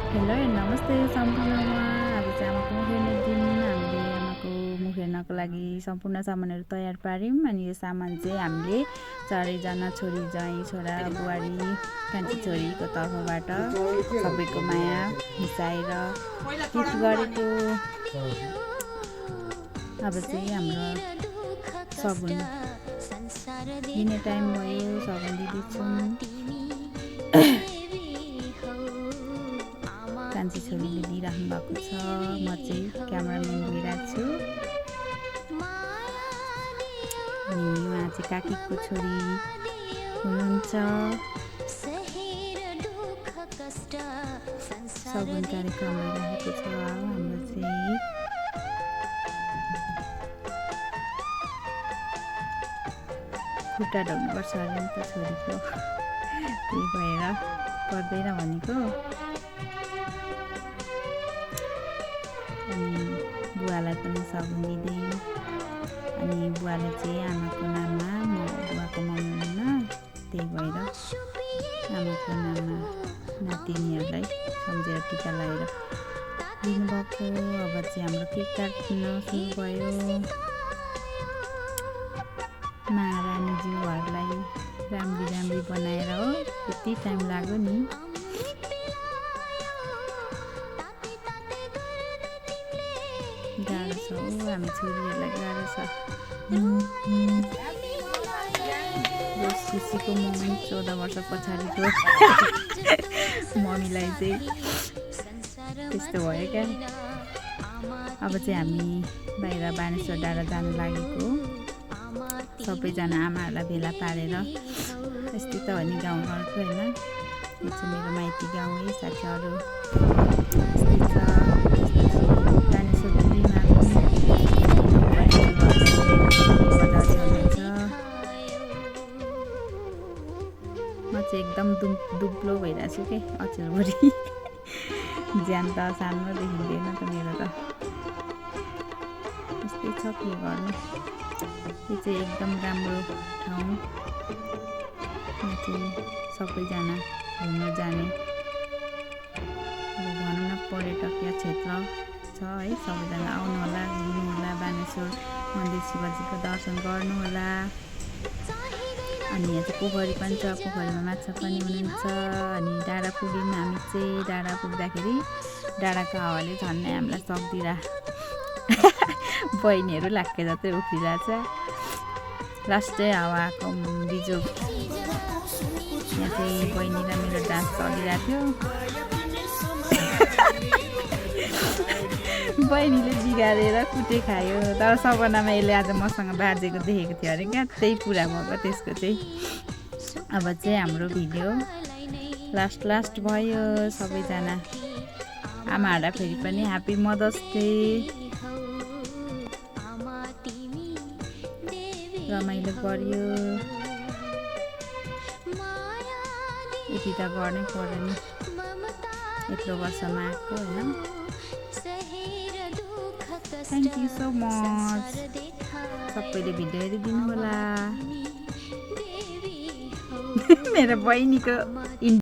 Hello नमस्ते सम्पूर्णमा। आज चाहिँ आमाको मुख हेर्ने दिन। हामीले आमाको मुख हेर्नको लागि सम्पूर्ण सामानहरू तयार पार्यौँ। अनि यो सामान चाहिँ हामीले चारैजना छोरी ज्वाइँ छोरा बुहारी कान्छी छोरीको तर्फबाट सबैको माया मिसाएर गिफ्ट गरेको। अब चाहिँ हाम्रो सगुन दिने टाइम भयो। सगुन दिँदैछौँ। कान्छी छोरीले दिइराख्नु भएको छ। म चाहिँ क्यामेराम्यान भइरहेको छु। अनि उहाँ चाहिँ काकीको छोरी हुनुहुन्छ। सगुन कार्यक्रम भइरहेको छ हाम्रो चाहिँ। खुट्टा ढल्नुपर्छ अरे नि त छोरीको, त्यही भएर पर्दैन भनेको। अनि बुवालाई पनि सगुन दिँदै। अनि बुवाले चाहिँ आमाको नाममा, म बुवाको मम्मी हुन्न, त्यही भएर आमाको नाममा नातिनीहरूलाई सम्झेर टिका लगाएर दिनुभएको। अब चाहिँ हाम्रो केक काट्न सुरु भयो। महारानीज्यूहरूलाई राम्री बनाएर हो, यति टाइम लाग्यो नि। गाह्रो छ हो, हामी छोरीहरूलाई गाह्रो छ। रोज खुसीको मोमेन्ट 14 वर्ष पछाडिको मम्मीलाई चाहिँ त्यस्तो भयो क्या। अब चाहिँ हामी बाहिर बानेश्वर डाँडा जानु लागेको। सबैजना आमाहरूलाई भेला पारेर। यस्तै त हो नि गाउँघरको होइन। यो चाहिँ मेरो माइती गाउँ है साथीहरू। यस्तै छ। बानेश्वर दिदीमा म चाहिँ एकदम दुब्लो भइरहेको छु कि अचेलभरि। ज्यान त सानो देखिँदैन त मेरो त। यस्तै छ के गर्नु। यो चाहिँ एकदम राम्रो ठाउँ। यहाँ चाहिँ सबैजना घुम्न जाने भनौँ न पर्यटकीय क्षेत्र छ है। सबैजना आउनुहोला, घुम्नुहोला, बानेश्वर मन्दिर शिवजीको दर्शन गर्नुहोला। अनि यहाँ चाहिँ पोखरी पनि छ। पोखरीमा माछा पनि हुनुहुन्छ। अनि डाँडा पुग्यौँ हामी चाहिँ। डाँडा पुग्दाखेरि डाँडाको हावाले झन्नै हामीलाई सक्दिरा बहिनीहरू लाक्के जस्तै उफ्रिरहेछ। लास्टै हावाको बिजोग। यहाँ चाहिँ बहिनी र मेरो डान्स चलिरहेको थियो। बहिनीले बिगारेर कुटे खायो। तर सपनामा यसले आज मसँग बाजेको देखेको थियो अरे क्या, त्यही पुरा भएको त्यसको चाहिँ। अब चाहिँ हाम्रो भिडियो लास्ट भयो। सबैजना आमाहरूलाई फेरि पनि ह्याप्पी मदर्स डे। रमाइलो गर्यो। यति त गर्नै पर्यो नि, यत्रो वर्षमा आएको होइन। Thank you so much. सबैले भिडियो हेरिदिनु होला। मेरो बहिनीको